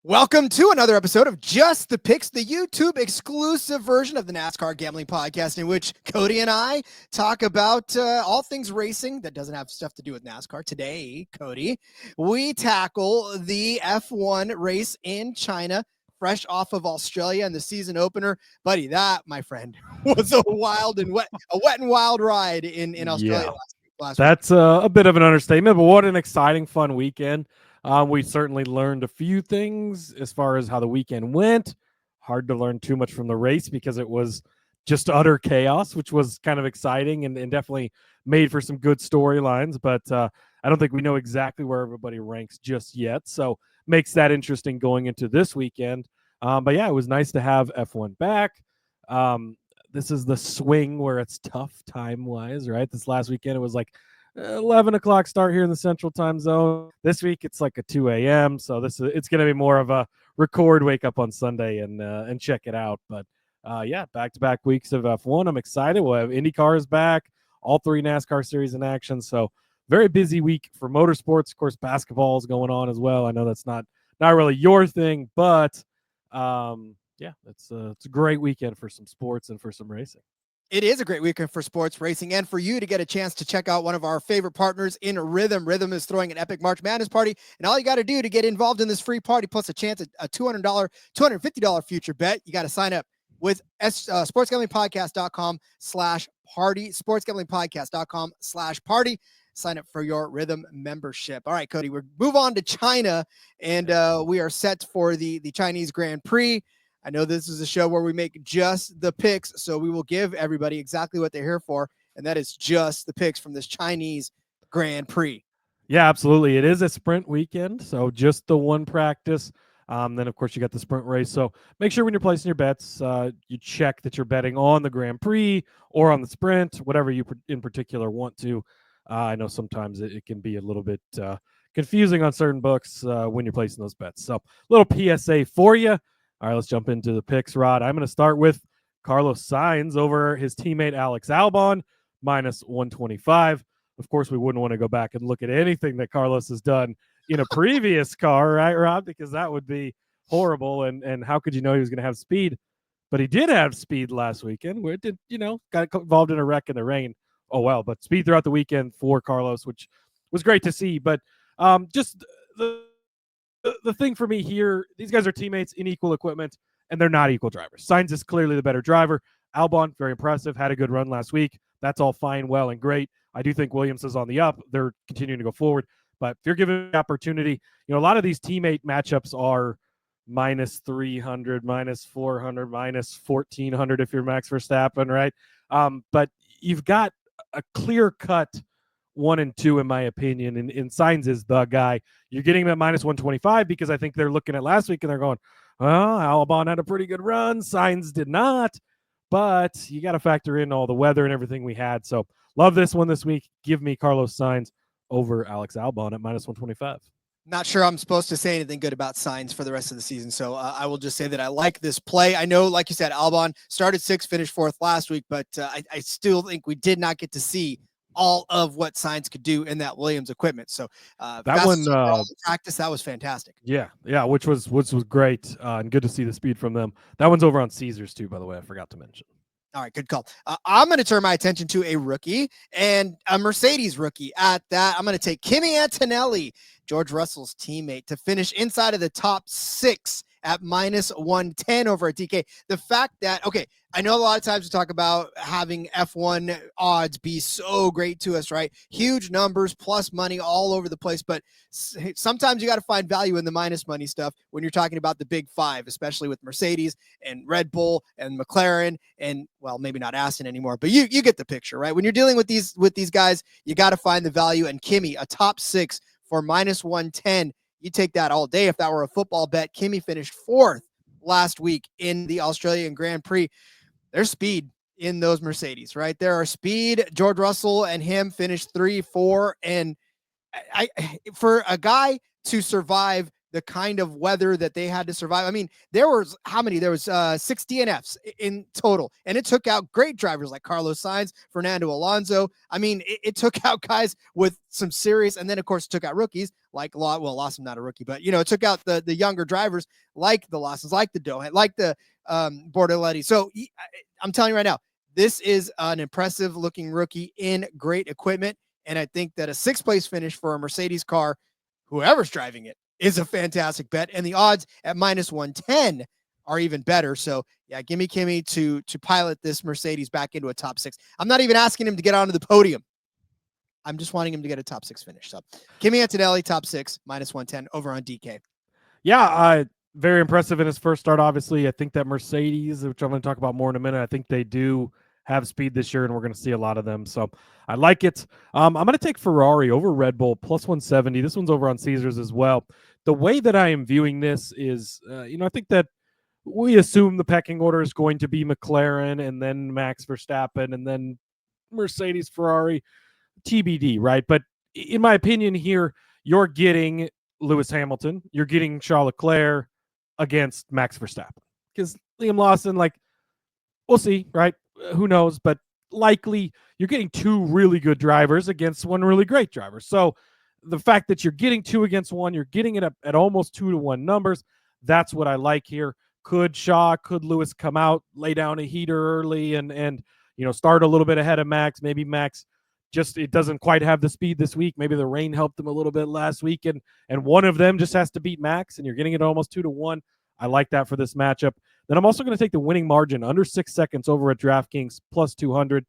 Welcome to another episode of Just the Picks, the YouTube exclusive version of the NASCAR Gambling Podcast, in which Cody and I talk about all things racing that doesn't have stuff to do with NASCAR. Today, Cody, we tackle the F1 race in China, fresh off of Australia and the season opener. Buddy, that, my friend, was a wet and wild ride in Australia last week. That's a bit of an understatement, but what an exciting, fun weekend. We certainly learned a few things as far as how the weekend went. Hard to learn too much from the race because it was just utter chaos, which was kind of exciting and definitely made for some good storylines. But I don't think we know exactly where everybody ranks just yet. So makes that interesting going into this weekend. But yeah, it was nice to have F1 back. This is the swing where it's tough time-wise, right? This last weekend, it was like 11 o'clock start here in the Central Time Zone. This week, it's like a 2 a.m., so it's going to be more of a record, wake up on Sunday and check it out. But yeah, back-to-back weeks of F1. I'm excited. We'll have IndyCars back, all three NASCAR series in action. So very busy week for motorsports. Of course, basketball is going on as well. I know that's not really your thing, but yeah, it's a great weekend for some sports and for some racing. It is a great weekend for sports racing and for you to get a chance to check out one of our favorite partners in Rhythm. Rhythm is throwing an epic March Madness party, and all you got to do to get involved in this free party, plus a chance at a $200, $250 future bet, you got to sign up with sportsgamblingpodcast.com/party, sportsgamblingpodcast.com/party. Sign up for your Rhythm membership. All right, Cody, we move on to China, and we are set for the Chinese Grand Prix. I know this is a show where we make just the picks, so we will give everybody exactly what they're here for, and that is just the picks from this Chinese Grand Prix. Yeah, absolutely. It is a sprint weekend, so just the one practice. Then, of course, you got the sprint race. So make sure when you're placing your bets, you check that you're betting on the Grand Prix or on the sprint, whatever you in particular want to. I know sometimes it can be a little bit confusing on certain books when you're placing those bets. So little PSA for you. All right, let's jump into the picks, Rod. I'm going to start with Carlos Sainz over his teammate Alex Albon, -125. Of course, we wouldn't want to go back and look at anything that Carlos has done in a previous car, right, Rob? Because that would be horrible. And how could you know he was going to have speed? But he did have speed last weekend, where it did, got involved in a wreck in the rain. Oh, well, but speed throughout the weekend for Carlos, which was great to see. But just the thing for me here, these guys are teammates in equal equipment, and they're not equal drivers. Sainz is clearly the better driver. Albon, very impressive, had a good run last week. That's all fine, well, and great. I do think Williams is on the up. They're continuing to go forward. But if you're given the opportunity, a lot of these teammate matchups are -300, -400, -1400 if you're Max Verstappen, right? But you've got a clear-cut 1 and 2, in my opinion, and Sainz is the guy. You're getting him at -125 because I think they're looking at last week and they're going, well, Albon had a pretty good run. Sainz did not, but you got to factor in all the weather and everything we had. So love this one this week. Give me Carlos Sainz over Alex Albon at -125. Not sure I'm supposed to say anything good about Sainz for the rest of the season, so I will just say that I like this play. I know, like you said, Albon started 6th, finished 4th last week, but I still think we did not get to see all of what Sainz could do in that Williams equipment. So that one practice, that was fantastic. Yeah, which was great and good to see the speed from them. That one's over on Caesars too, by the way. I forgot to mention. All right, good call. I'm going to turn my attention to a rookie and a Mercedes rookie at that. I'm going to take Kimi Antonelli, George Russell's teammate, to finish inside of the top 6 at -110 over at DK. The fact that, okay, I know a lot of times we talk about having F1 odds be so great to us, right? Huge numbers plus money all over the place, but sometimes you got to find value in the minus money stuff when you're talking about the big 5, especially with Mercedes and Red Bull and McLaren and, well, maybe not Aston anymore, but you get the picture, right? When you're dealing with these guys, you got to find the value. And Kimi, a top 6 for -110. You take that all day. If that were a football bet, Kimi finished 4th last week in the Australian Grand Prix. There's speed in those Mercedes, right? There are speed. George Russell and him finished 3, 4. And I for a guy to survive the kind of weather that they had to survive. I mean, there was how many? There was 6 DNFs in total, and it took out great drivers like Carlos Sainz, Fernando Alonso. I mean, it took out guys with some serious, and then of course it took out rookies like Lawson, not a rookie, but it took out the younger drivers like the Lawsons, like the Dohan, like the Bortoletti. So I'm telling you right now, this is an impressive looking rookie in great equipment. And I think that a 6th place finish for a Mercedes car, whoever's driving it, is a fantastic bet. And the odds at -110 are even better. So yeah, give me Kimi to pilot this Mercedes back into a top 6. I'm not even asking him to get onto the podium. I'm just wanting him to get a top 6 finish. So Kimi Antonelli, top 6, -110 over on DK. Yeah, very impressive in his first start, obviously. I think that Mercedes, which I'm going to talk about more in a minute, I think they do have speed this year, and we're going to see a lot of them. So I like it. I'm going to take Ferrari over Red Bull, +170. This one's over on Caesars as well. The way that I am viewing this is, I think that we assume the pecking order is going to be McLaren and then Max Verstappen and then Mercedes, Ferrari, TBD, right? But in my opinion here, you're getting Lewis Hamilton, you're getting Charles Leclerc against Max Verstappen. Because Liam Lawson, we'll see, right? Who knows? But likely you're getting 2 really good drivers against 1 really great driver. So the fact that you're getting 2 against 1, you're getting it at almost 2-to-1 numbers. That's what I like here. Could Lewis come out, lay down a heater early and start a little bit ahead of Max? Maybe Max it doesn't quite have the speed this week. Maybe the rain helped them a little bit last week, and one of them just has to beat Max, and you're getting it almost 2-to-1. I like that for this matchup. Then I'm also going to take the winning margin under 6 seconds over at DraftKings +200.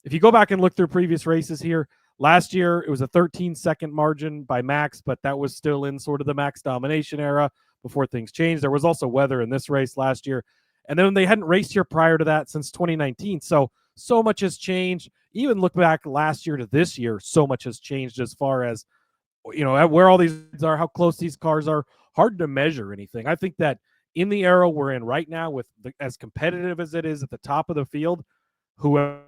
If you go back and look through previous races here, last year it was a 13-second margin by Max, but that was still in sort of the Max domination era before things changed. There was also weather in this race last year, and then they hadn't raced here prior to that since 2019. So much has changed. Even look back last year to this year, so much has changed as far as where all these are, how close these cars are. Hard to measure anything. I think that in the era we're in right now, with as competitive as it is at the top of the field, whoever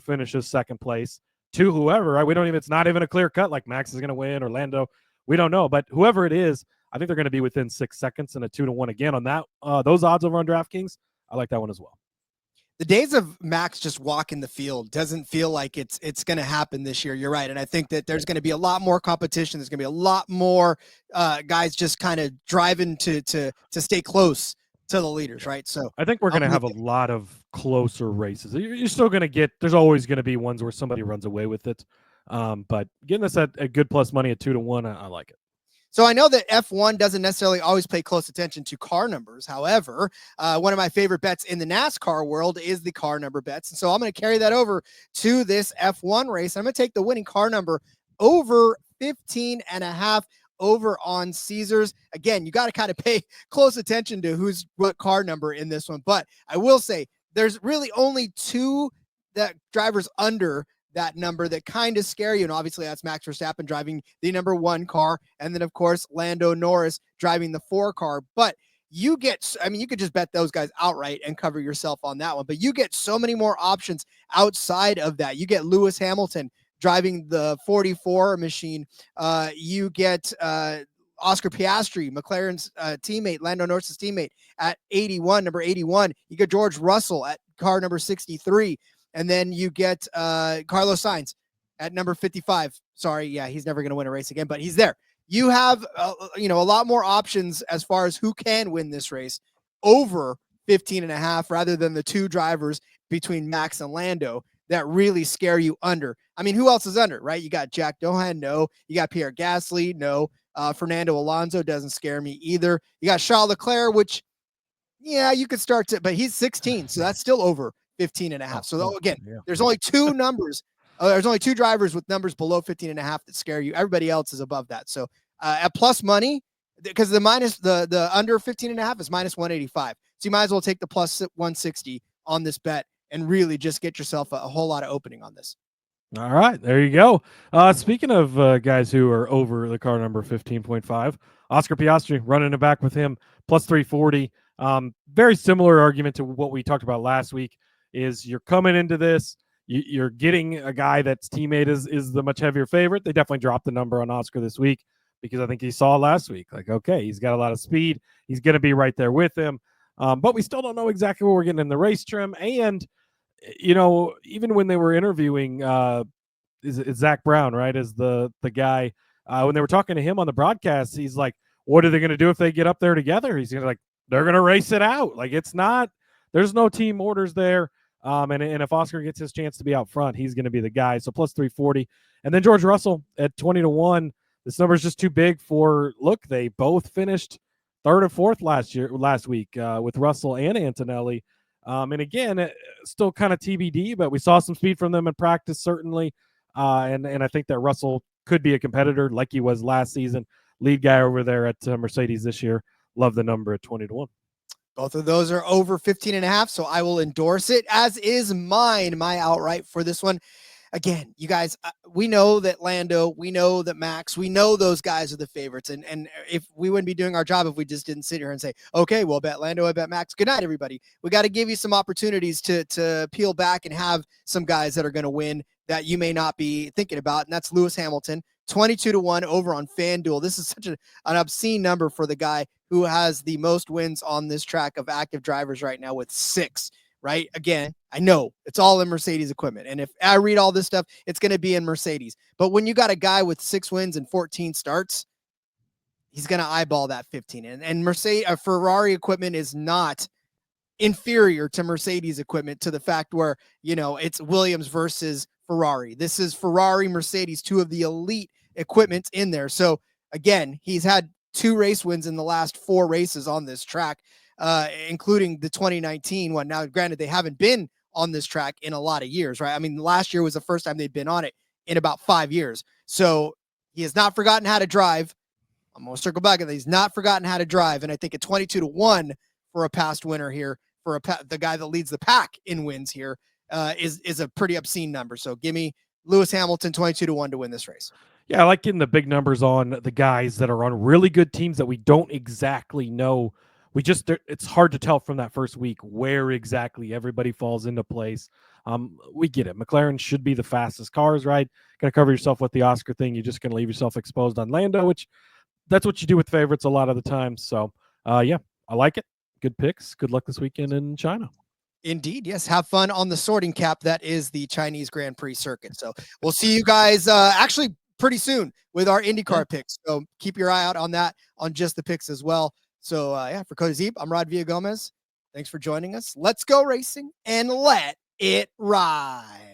finishes second place to whoever, right? It's not even a clear cut like Max is going to win or Lando. We don't know, but whoever it is, I think they're going to be within 6 seconds and a 2-to-1 again on that. Those odds over on DraftKings, I like that one as well. The days of Max just walking the field doesn't feel like it's going to happen this year. You're right. And I think that there's going to be a lot more competition. There's going to be a lot more guys just kind of driving to stay close to the leaders, right? So I think we're going to have a lot of closer races. You're still going to there's always going to be ones where somebody runs away with it. But getting this at a good plus money at 2-to-1, I like it. So I know that F1 doesn't necessarily always pay close attention to car numbers. However, one of my favorite bets in the NASCAR world is the car number bets. And so I'm going to carry that over to this F1 race. I'm going to take the winning car number over 15.5 over on Caesars. Again, you got to kind of pay close attention to what car number in this one. But I will say there's really only 2 that drivers under that number that kind of scare you. And obviously that's Max Verstappen driving the number 1 car. And then of course, Lando Norris driving the 4 car. But you could just bet those guys outright and cover yourself on that one. But you get so many more options outside of that. You get Lewis Hamilton driving the 44 machine. You get Oscar Piastri, McLaren's teammate, Lando Norris's teammate at number 81. You get George Russell at car number 63. And then you get Carlos Sainz at number 55. Sorry, yeah, he's never going to win a race again, but he's there. You have a lot more options as far as who can win this race over 15.5 rather than the 2 drivers between Max and Lando that really scare you under. I mean, who else is under, right? You got Jack Dohan, no. You got Pierre Gasly, no. Fernando Alonso doesn't scare me either. You got Charles Leclerc, which, yeah, you could start to, but he's 16, so that's still over 15.5. So again, there's only 2 numbers. There's only 2 drivers with numbers below 15.5 that scare you. Everybody else is above that. So at plus money, because the under 15.5 is -185. So you might as well take the plus 160 on this bet and really just get yourself a whole lot of opening on this. All right, there you go. Speaking of guys who are over the car number 15.5, Oscar Piastri running it back with him plus 340. Very similar argument to what we talked about last week. Is you're coming into this, you're getting a guy that's teammate is the much heavier favorite. They definitely dropped the number on Oscar this week, because I think he saw last week, like, okay, he's got a lot of speed. He's going to be right there with him. But we still don't know exactly what we're getting in the race trim. And, even when they were interviewing, is Zach Brown, right, is the guy, when they were talking to him on the broadcast, he's like, what are they going to do if they get up there together? He's going to they're going to race it out. Like, it's not, there's no team orders there. And if Oscar gets his chance to be out front, he's going to be the guy. So plus 340. And then George Russell at 20-1. This number is just too big for, look, they both finished third and fourth last week with Russell and Antonelli. And again, still kind of TBD, but we saw some speed from them in practice, certainly. And I think that Russell could be a competitor like he was last season. Lead guy over there at Mercedes this year. Love the number at 20-1. Both of those are over 15.5, so I will endorse it, as is mine, my outright for this one. Again, you guys, we know that Lando, we know that Max, we know those guys are the favorites. And if we wouldn't be doing our job if we just didn't sit here and say, okay, well, bet Lando, I bet Max. Good night, everybody. We got to give you some opportunities to peel back and have some guys that are going to win that you may not be thinking about. And that's Lewis Hamilton, 22-1 over on FanDuel. This is such an obscene number for the guy who has the most wins on this track of active drivers right now with 6. Right? Again, I know it's all in Mercedes equipment. And if I read all this stuff, it's going to be in Mercedes. But when you got a guy with 6 wins and 14 starts, he's going to eyeball that 15. And Ferrari equipment is not inferior to Mercedes equipment, to the fact where, it's Williams versus Ferrari. This is Ferrari, Mercedes, 2 of the elite equipment in there. So again, he's had 2 race wins in the last 4 races on this track. Including the 2019 one. Now, granted, they haven't been on this track in a lot of years, right? I mean, last year was the first time they'd been on it in about 5 years. So he has not forgotten how to drive. I'm going to circle back and he's not forgotten how to drive. And I think a 22-1 for a past winner here, for the guy that leads the pack in wins here, is a pretty obscene number. So give me Lewis Hamilton 22-1 to win this race. Yeah, I like getting the big numbers on the guys that are on really good teams that we don't exactly know. It's hard to tell from that first week where exactly everybody falls into place. We get it. McLaren should be the fastest cars, right? Going to cover yourself with the Oscar thing. You're just going to leave yourself exposed on Lando, which that's what you do with favorites a lot of the time. So, yeah, I like it. Good picks. Good luck this weekend in China. Indeed. Yes. Have fun on the sorting cap. That is the Chinese Grand Prix circuit. So we'll see you guys actually pretty soon with our IndyCar picks. So keep your eye out on that, on just the picks as well. So, for Cody Zeep, I'm Rod Villagomez. Thanks for joining us. Let's go racing and let it ride.